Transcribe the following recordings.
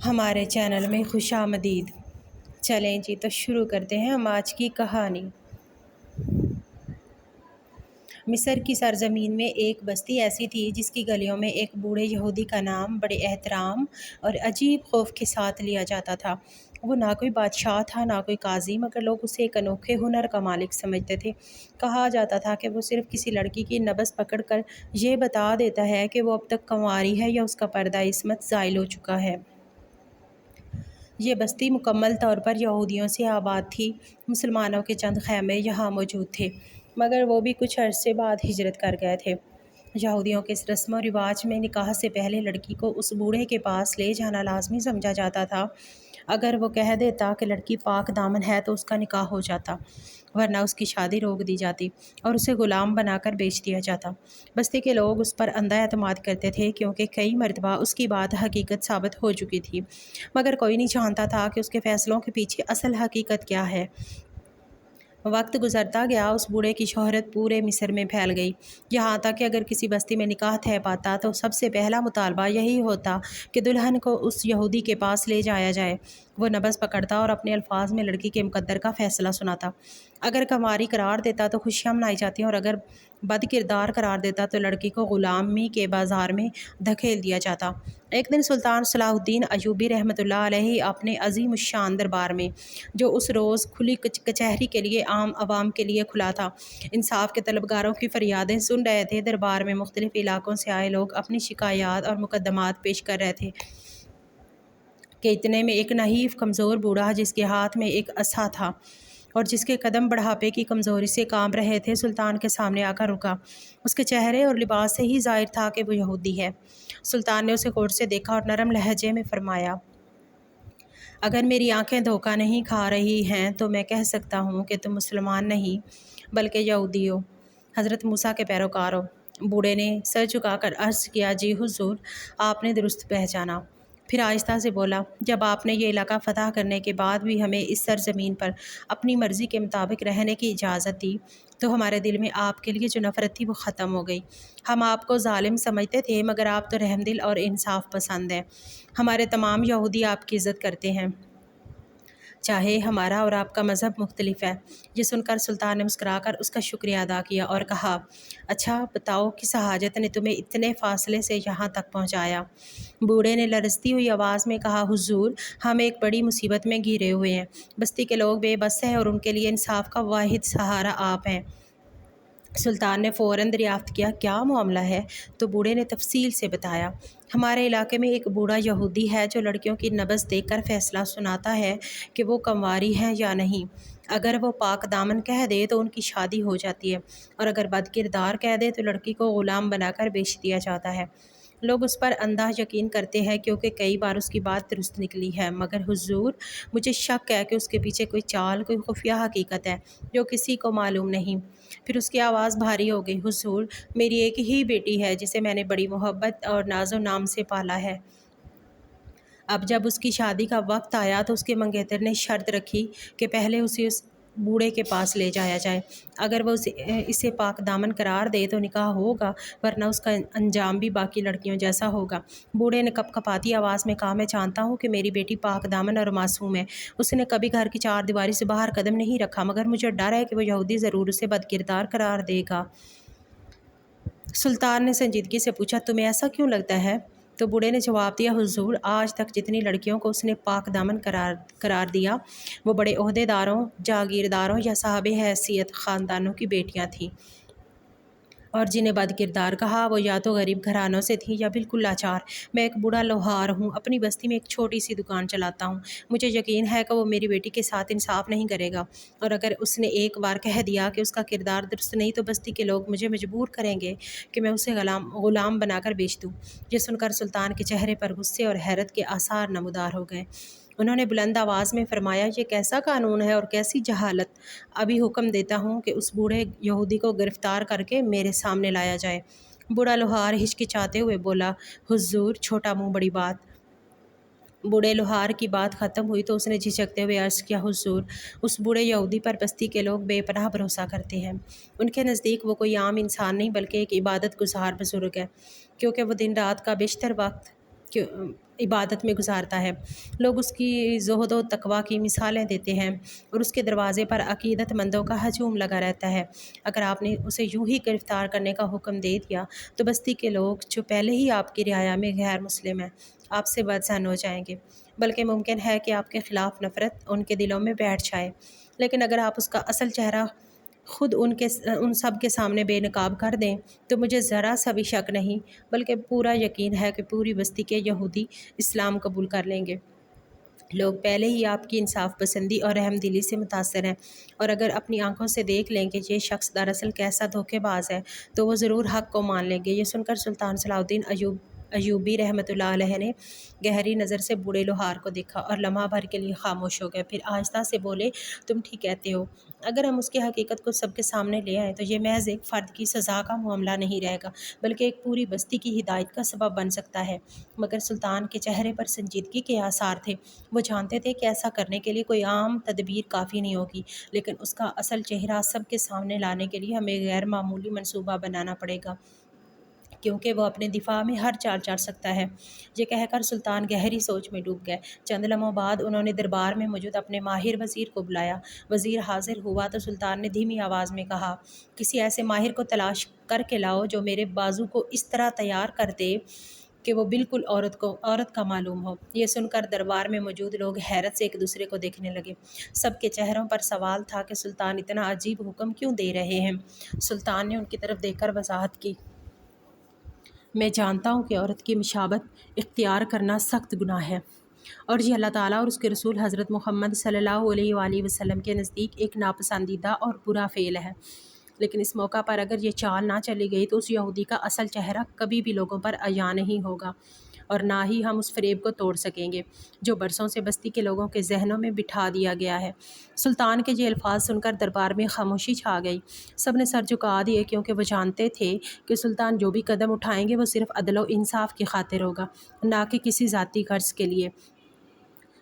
ہمارے چینل میں خوش آمدید۔ چلیں جی تو شروع کرتے ہیں ہم آج کی کہانی۔ مصر کی سرزمین میں ایک بستی ایسی تھی جس کی گلیوں میں ایک بوڑھے یہودی کا نام بڑے احترام اور عجیب خوف کے ساتھ لیا جاتا تھا۔ وہ نہ کوئی بادشاہ تھا نہ کوئی قاضی، مگر لوگ اسے ایک انوکھے ہنر کا مالک سمجھتے تھے۔ کہا جاتا تھا کہ وہ صرف کسی لڑکی کی نبض پکڑ کر یہ بتا دیتا ہے کہ وہ اب تک کنواری ہے یا اس کا پردہ عصمت زائل ہو چکا ہے۔ یہ بستی مکمل طور پر یہودیوں سے آباد تھی۔ مسلمانوں کے چند خیمے یہاں موجود تھے، مگر وہ بھی کچھ عرصے بعد ہجرت کر گئے تھے۔ یہودیوں کے اس رسم و رواج میں نکاح سے پہلے لڑکی کو اس بوڑھے کے پاس لے جانا لازمی سمجھا جاتا تھا۔ اگر وہ کہہ دیتا کہ لڑکی پاک دامن ہے تو اس کا نکاح ہو جاتا، ورنہ اس کی شادی روک دی جاتی اور اسے غلام بنا کر بیچ دیا جاتا۔ بستی کے لوگ اس پر اندھا اعتماد کرتے تھے کیونکہ کئی مرتبہ اس کی بات حقیقت ثابت ہو چکی تھی، مگر کوئی نہیں جانتا تھا کہ اس کے فیصلوں کے پیچھے اصل حقیقت کیا ہے۔ وقت گزرتا گیا، اس بوڑھے کی شہرت پورے مصر میں پھیل گئی، یہاں تک کہ اگر کسی بستی میں نکاح طے پاتا تو سب سے پہلا مطالبہ یہی ہوتا کہ دلہن کو اس یہودی کے پاس لے جایا جائے۔ وہ نبض پکڑتا اور اپنے الفاظ میں لڑکی کے مقدر کا فیصلہ سناتا۔ اگر کنواری قرار دیتا تو خوشیاں منائی جاتی اور اگر بد کردار قرار دیتا تو لڑکی کو غلامی کے بازار میں دھکیل دیا جاتا۔ ایک دن سلطان صلاح الدین ایوبی رحمۃ اللہ علیہ اپنے عظیم الشان دربار میں، جو اس روز کھلی کچہری کے لیے عام عوام کے لیے کھلا تھا، انصاف کے طلبگاروں کی فریادیں سن رہے تھے۔ دربار میں مختلف علاقوں سے آئے لوگ اپنی شکایات اور مقدمات پیش کر رہے تھے کہ اتنے میں ایک نحیف کمزور بوڑھا جس کے ہاتھ میں ایک عصا تھا اور جس کے قدم بڑھاپے کی کمزوری سے کانپ رہے تھے، سلطان کے سامنے آ کر رکا۔ اس کے چہرے اور لباس سے ہی ظاہر تھا کہ وہ یہودی ہے۔ سلطان نے اسے غور سے دیکھا اور نرم لہجے میں فرمایا، اگر میری آنکھیں دھوکہ نہیں کھا رہی ہیں تو میں کہہ سکتا ہوں کہ تم مسلمان نہیں بلکہ یہودی ہو، حضرت موسیٰ کے پیروکار ہو۔ بوڑھے نے سر جھکا کر عرض کیا، جی حضور، آپ نے درست پہچانا۔ پھر آہستہ سے بولا، جب آپ نے یہ علاقہ فتح کرنے کے بعد بھی ہمیں اس سرزمین پر اپنی مرضی کے مطابق رہنے کی اجازت دی تو ہمارے دل میں آپ کے لیے جو نفرت تھی وہ ختم ہو گئی۔ ہم آپ کو ظالم سمجھتے تھے، مگر آپ تو رحم دل اور انصاف پسند ہیں۔ ہمارے تمام یہودی آپ کی عزت کرتے ہیں، چاہے ہمارا اور آپ کا مذہب مختلف ہے۔ یہ سن کر سلطان نے مسکرا کر اس کا شکریہ ادا کیا اور کہا، اچھا بتاؤ کس حاجت نے تمہیں اتنے فاصلے سے یہاں تک پہنچایا؟ بوڑھے نے لرزتی ہوئی آواز میں کہا، حضور، ہم ایک بڑی مصیبت میں گھرے ہوئے ہیں۔ بستی کے لوگ بے بس ہیں اور ان کے لیے انصاف کا واحد سہارا آپ ہیں۔ سلطان نے فوراً دریافت کیا، کیا معاملہ ہے؟ تو بوڑھے نے تفصیل سے بتایا، ہمارے علاقے میں ایک بوڑھا یہودی ہے جو لڑکیوں کی نبض دیکھ کر فیصلہ سناتا ہے کہ وہ کنواری ہیں یا نہیں۔ اگر وہ پاک دامن کہہ دے تو ان کی شادی ہو جاتی ہے اور اگر بد کردار کہہ دے تو لڑکی کو غلام بنا کر بیچ دیا جاتا ہے۔ لوگ اس پر اندھا یقین کرتے ہیں کیونکہ کئی بار اس کی بات درست نکلی ہے، مگر حضور، مجھے شک ہے کہ اس کے پیچھے کوئی چال، کوئی خفیہ حقیقت ہے جو کسی کو معلوم نہیں۔ پھر اس کی آواز بھاری ہو گئی، حضور، میری ایک ہی بیٹی ہے جسے میں نے بڑی محبت اور ناز و نام سے پالا ہے۔ اب جب اس کی شادی کا وقت آیا تو اس کے منگیتر نے شرط رکھی کہ پہلے اسے اس بوڑھے کے پاس لے جایا جائے۔ اگر وہ اسے پاک دامن قرار دے تو نکاح ہوگا، ورنہ اس کا انجام بھی باقی لڑکیوں جیسا ہوگا۔ بوڑھے نے کپ کپاتی آواز میں کہا، میں جانتا ہوں کہ میری بیٹی پاک دامن اور معصوم ہے، اس نے کبھی گھر کی چار دیواری سے باہر قدم نہیں رکھا، مگر مجھے ڈر ہے کہ وہ یہودی ضرور اسے بد کردار قرار دے گا۔ سلطان نے سنجیدگی سے پوچھا، تمہیں ایسا کیوں لگتا ہے؟ تو بوڑھے نے جواب دیا، حضور، آج تک جتنی لڑکیوں کو اس نے پاک دامن قرار دیا وہ بڑے عہدیداروں، جاگیرداروں یا صاحب حیثیت خاندانوں کی بیٹیاں تھیں، اور جنہیں بد کردار کہا وہ یا تو غریب گھرانوں سے تھیں یا بالکل لاچار۔ میں ایک بوڑھا لوہار ہوں، اپنی بستی میں ایک چھوٹی سی دکان چلاتا ہوں۔ مجھے یقین ہے کہ وہ میری بیٹی کے ساتھ انصاف نہیں کرے گا، اور اگر اس نے ایک بار کہہ دیا کہ اس کا کردار درست نہیں تو بستی کے لوگ مجھے مجبور کریں گے کہ میں اسے غلام بنا کر بیچ دوں۔ یہ سن کر سلطان کے چہرے پر غصے اور حیرت کے آثار نمودار ہو گئے۔ انہوں نے بلند آواز میں فرمایا، یہ کیسا قانون ہے اور کیسی جہالت! ابھی حکم دیتا ہوں کہ اس بوڑھے یہودی کو گرفتار کر کے میرے سامنے لایا جائے۔ بوڑھا لوہار ہچکچاتے ہوئے بولا، حضور، چھوٹا منہ بڑی بات۔ بوڑھے لوہار کی بات ختم ہوئی تو اس نے جھجکتے ہوئے عرض کیا، حضور، اس بوڑھے یہودی پر بستی کے لوگ بے پناہ بھروسہ کرتے ہیں۔ ان کے نزدیک وہ کوئی عام انسان نہیں بلکہ ایک عبادت گزار بزرگ ہے، کیونکہ وہ دن رات کا بیشتر وقت عبادت میں گزارتا ہے۔ لوگ اس کی زہد و تقوی کی مثالیں دیتے ہیں اور اس کے دروازے پر عقیدت مندوں کا ہجوم لگا رہتا ہے۔ اگر آپ نے اسے یوں ہی گرفتار کرنے کا حکم دے دیا تو بستی کے لوگ جو پہلے ہی آپ کی رعایا میں غیر مسلم ہیں آپ سے بدظن ہو جائیں گے، بلکہ ممکن ہے کہ آپ کے خلاف نفرت ان کے دلوں میں بیٹھ جائے۔ لیکن اگر آپ اس کا اصل چہرہ خود ان سب کے سامنے بے نقاب کر دیں تو مجھے ذرا سا بھی شک نہیں بلکہ پورا یقین ہے کہ پوری بستی کے یہودی اسلام قبول کر لیں گے۔ لوگ پہلے ہی آپ کی انصاف پسندی اور رحم دلی سے متاثر ہیں، اور اگر اپنی آنکھوں سے دیکھ لیں کہ یہ شخص دراصل کیسا دھوکے باز ہے تو وہ ضرور حق کو مان لیں گے۔ یہ سن کر سلطان صلاح الدین ایوبی رحمۃ اللہ علیہ نے گہری نظر سے بوڑھے لوہار کو دیکھا اور لمحہ بھر کے لیے خاموش ہو گئے، پھر آہستہ سے بولے، تم ٹھیک کہتے ہو۔ اگر ہم اس کی حقیقت کو سب کے سامنے لے آئیں تو یہ محض ایک فرد کی سزا کا معاملہ نہیں رہے گا بلکہ ایک پوری بستی کی ہدایت کا سبب بن سکتا ہے۔ مگر سلطان کے چہرے پر سنجیدگی کے آثار تھے۔ وہ جانتے تھے کہ ایسا کرنے کے لیے کوئی عام تدبیر کافی نہیں ہوگی، لیکن اس کا اصل چہرہ سب کے سامنے لانے کے لیے ہمیں غیر معمولی منصوبہ بنانا پڑے گا، کیونکہ وہ اپنے دفاع میں ہر چال چل سکتا ہے۔ یہ کہہ کر سلطان گہری سوچ میں ڈوب گئے۔ چند لمحوں بعد انہوں نے دربار میں موجود اپنے ماہر وزیر کو بلایا۔ وزیر حاضر ہوا تو سلطان نے دھیمی آواز میں کہا، کسی ایسے ماہر کو تلاش کر کے لاؤ جو میرے بازو کو اس طرح تیار کر دے کہ وہ بالکل عورت کا معلوم ہو۔ یہ سن کر دربار میں موجود لوگ حیرت سے ایک دوسرے کو دیکھنے لگے۔ سب کے چہروں پر سوال تھا کہ سلطان اتنا عجیب حکم کیوں دے رہے ہیں۔ سلطان نے ان کی طرف دیکھ کر وضاحت کی، میں جانتا ہوں کہ عورت کی مشابہت اختیار کرنا سخت گناہ ہے، اور یہ اللہ تعالیٰ اور اس کے رسول حضرت محمد صلی اللہ علیہ وآلہ وسلم کے نزدیک ایک ناپسندیدہ اور برا فعل ہے۔ لیکن اس موقع پر اگر یہ چال نہ چلی گئی تو اس یہودی کا اصل چہرہ کبھی بھی لوگوں پر عیاں نہیں ہوگا، اور نہ ہی ہم اس فریب کو توڑ سکیں گے جو برسوں سے بستی کے لوگوں کے ذہنوں میں بٹھا دیا گیا ہے۔ سلطان کے یہ الفاظ سن کر دربار میں خاموشی چھا گئی۔ سب نے سر جھکا دیے، کیونکہ وہ جانتے تھے کہ سلطان جو بھی قدم اٹھائیں گے وہ صرف عدل و انصاف کی خاطر ہوگا، نہ کہ کسی ذاتی غرض کے لیے۔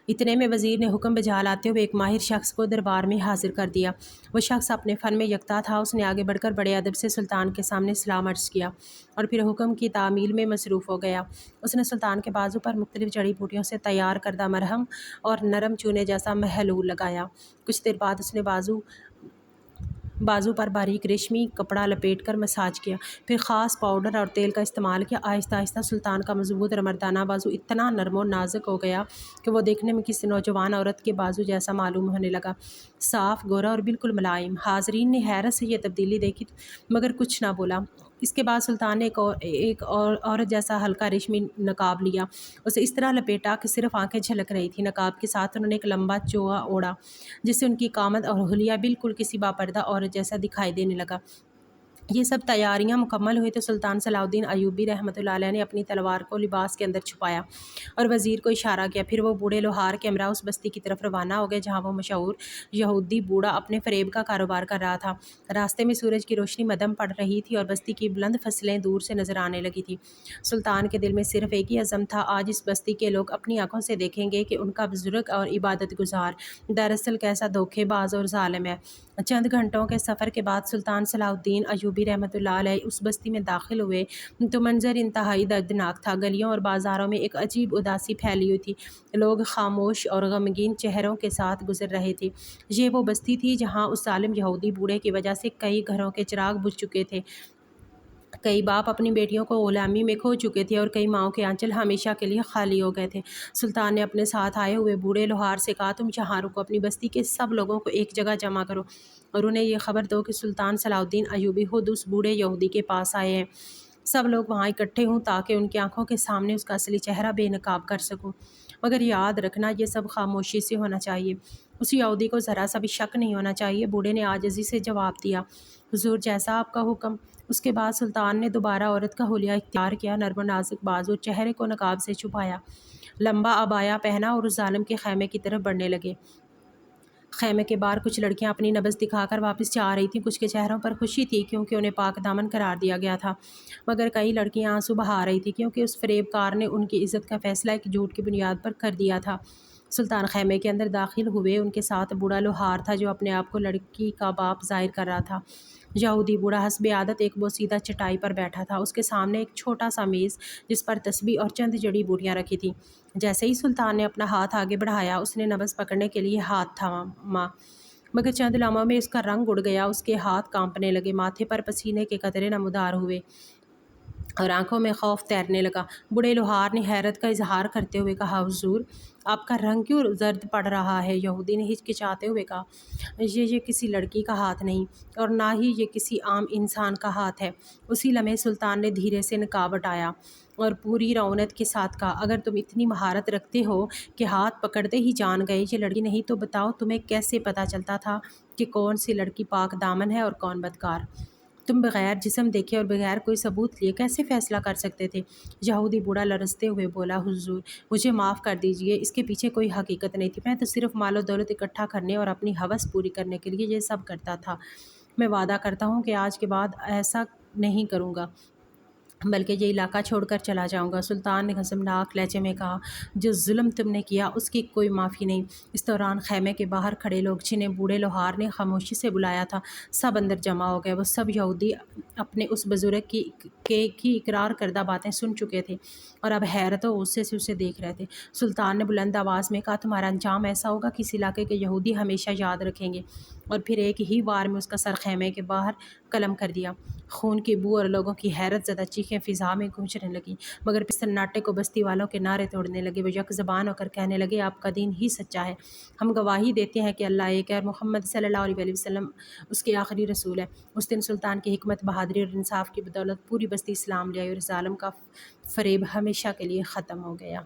اتنے میں وزیر نے حکم بجا لاتے ہوئے ایک ماہر شخص کو دربار میں حاضر کر دیا۔ وہ شخص اپنے فن میں یکتا تھا۔ اس نے آگے بڑھ کر بڑے ادب سے سلطان کے سامنے سلام عرض کیا اور پھر حکم کی تعمیل میں مصروف ہو گیا۔ اس نے سلطان کے بازو پر مختلف جڑی بوٹیوں سے تیار کردہ مرہم اور نرم چونے جیسا محلول لگایا۔ کچھ دیر بعد اس نے بازو پر باریک ریشمی کپڑا لپیٹ کر مساج کیا، پھر خاص پاؤڈر اور تیل کا استعمال کیا۔ آہستہ آہستہ سلطان کا مضبوط اور مردانہ بازو اتنا نرم و نازک ہو گیا کہ وہ دیکھنے میں کسی نوجوان عورت کے بازو جیسا معلوم ہونے لگا، صاف، گورا اور بالکل ملائم۔ حاضرین نے حیرت سے یہ تبدیلی دیکھی مگر کچھ نہ بولا۔ اس کے بعد سلطان نے ایک عورت جیسا ہلکا ریشمی نقاب لیا، اسے اس طرح لپیٹا کہ صرف آنکھیں جھلک رہی تھیں۔ نقاب کے ساتھ انہوں نے ایک لمبا چوغا اوڑھا جس سے ان کی قامت اور حلیہ بالکل کسی باپردہ عورت جیسا دکھائی دینے لگا۔ یہ سب تیاریاں مکمل ہوئی تو سلطان صلاح الدین ایوبی رحمۃ اللہ علیہ نے اپنی تلوار کو لباس کے اندر چھپایا اور وزیر کو اشارہ کیا۔ پھر وہ بوڑھے لوہار کے ہمراہ اس بستی کی طرف روانہ ہو گئے جہاں وہ مشہور یہودی بوڑھا اپنے فریب کا کاروبار کر رہا تھا۔ راستے میں سورج کی روشنی مدھم پڑ رہی تھی اور بستی کی بلند فصلیں دور سے نظر آنے لگی تھی۔ سلطان کے دل میں صرف ایک ہی عزم تھا، آج اس بستی کے لوگ اپنی آنکھوں سے دیکھیں گے کہ ان کا بزرگ اور عبادت گزار دراصل کیسا دھوکے باز اور ظالم ہے۔ چند گھنٹوں کے سفر کے بعد سلطان صلاح الدین ایوبی رحمۃ اللہ علیہ اس بستی میں داخل ہوئے تو منظر انتہائی دردناک تھا۔ گلیوں اور بازاروں میں ایک عجیب اداسی پھیلی ہوئی تھی، لوگ خاموش اور غمگین چہروں کے ساتھ گزر رہے تھے۔ یہ وہ بستی تھی جہاں اس ظالم یہودی بوڑھے کی وجہ سے کئی گھروں کے چراغ بجھ چکے تھے، کئی باپ اپنی بیٹیوں کو غلامی میں کھو چکے تھے اور کئی ماؤں کے آنچل ہمیشہ کے لیے خالی ہو گئے تھے۔ سلطان نے اپنے ساتھ آئے ہوئے بوڑھے لوہار سے کہا، تم یہاں رکو، اپنی بستی کے سب لوگوں کو ایک جگہ جمع کرو اور انہیں یہ خبر دو کہ سلطان صلاح الدین ایوبی خود اس بوڑھے یہودی کے پاس آئے ہیں۔ سب لوگ وہاں اکٹھے ہوں تاکہ ان کی آنکھوں کے سامنے اس کا اصلی چہرہ بے نقاب کر سکوں، مگر یاد رکھنا یہ سب خاموشی سے ہونا چاہیے، اس یہودی کو ذرا سا بھی شک نہیں ہونا چاہیے۔ بوڑھے نے عاجزی سے جواب دیا، حضور جیسا آپ کا حکم۔ اس کے بعد سلطان نے دوبارہ عورت کا حلیہ اختیار کیا، نرم و نازک بازو، چہرے کو نقاب سے چھپایا، لمبا عبایا پہنا اور اس ظالم کے خیمے کی طرف بڑھنے لگے۔ خیمے کے باہر کچھ لڑکیاں اپنی نبض دکھا کر واپس جا رہی تھیں، کچھ کے چہروں پر خوشی تھی کیونکہ انہیں پاک دامن قرار دیا گیا تھا، مگر کئی لڑکیاں آنسو بہا رہی تھیں کیونکہ اس فریب کار نے ان کی عزت کا فیصلہ ایک جھوٹ کی بنیاد پر کر دیا تھا۔ سلطان خیمے کے اندر داخل ہوئے، ان کے ساتھ بوڑھا لوہار تھا جو اپنے آپ کو لڑکی کا باپ ظاہر کر رہا تھا۔ یہودی بوڑھا حسب عادت ایک بوسیدہ چٹائی پر بیٹھا تھا۔ اس کے سامنے ایک چھوٹا سا میز جس پر تسبیح اور چند جڑی بوٹیاں رکھی تھیں۔ جیسے ہی سلطان نے اپنا ہاتھ آگے بڑھایا اس نے نبض پکڑنے کے لیے ہاتھ تھاما، مگر چند لمحوں میں اس کا رنگ اڑ گیا، اس کے ہاتھ کانپنے لگے، ماتھے پر پسینے کے قطرے نمودار ہوئے اور آنکھوں میں خوف تیرنے لگا۔ بوڑھے لوہار نے حیرت کا اظہار کرتے ہوئے کہا، حضور آپ کا رنگ کیوں زرد پڑ رہا ہے؟ یہودی نے ہچکچاتے ہوئے کہا، یہ کسی لڑکی کا ہاتھ نہیں اور نہ ہی یہ کسی عام انسان کا ہاتھ ہے۔ اسی لمحے سلطان نے دھیرے سے نقاب ہٹایا اور پوری رعونت کے ساتھ کہا، اگر تم اتنی مہارت رکھتے ہو کہ ہاتھ پکڑتے ہی جان گئے یہ لڑکی نہیں تو بتاؤ تمہیں کیسے پتہ چلتا تھا کہ کون سی لڑکی پاک دامن ہے اور کون بدکار؟ تم بغیر جسم دیکھے اور بغیر کوئی ثبوت لیے کیسے فیصلہ کر سکتے تھے؟ یہودی بوڑھا لرزتے ہوئے بولا، حضور مجھے معاف کر دیجئے، اس کے پیچھے کوئی حقیقت نہیں تھی، میں تو صرف مال و دولت اکٹھا کرنے اور اپنی ہوس پوری کرنے کے لیے یہ سب کرتا تھا۔ میں وعدہ کرتا ہوں کہ آج کے بعد ایسا نہیں کروں گا، بلکہ یہ علاقہ چھوڑ کر چلا جاؤں گا۔ سلطان نے غضبناک لہجے میں کہا، جو ظلم تم نے کیا اس کی کوئی معافی نہیں۔ اس دوران خیمے کے باہر کھڑے لوگ جنہیں بوڑھے لوہار نے خاموشی سے بلایا تھا سب اندر جمع ہو گئے۔ وہ سب یہودی اپنے اس بزرگ کی اقرار کردہ باتیں سن چکے تھے اور اب حیرت و غصے سے اسے دیکھ رہے تھے۔ سلطان نے بلند آواز میں کہا، تمہارا انجام ایسا ہوگا کہ اس علاقے کے یہودی ہمیشہ یاد رکھیں گے۔ اور پھر ایک ہی وار میں اس کا سر خیمے کے باہر قلم کر دیا۔ خون کی بو اور لوگوں کی حیرت زدہ چیخیں فضا میں گونجنے لگیں، مگر پھر سناٹے کو بستی والوں کے نعرے توڑنے لگے۔ وہ یک زبان ہو کر کہنے لگے، آپ کا دین ہی سچا ہے، ہم گواہی دیتے ہیں کہ اللہ ایک ہے اور محمد صلی اللہ علیہ وسلم اس کے آخری رسول ہے۔ اس دن سلطان کی حکمت، بہادری اور انصاف کی بدولت پوری بستی اسلام لے آئی اور ظالم کا فریب ہمیشہ کے لیے ختم ہو گیا۔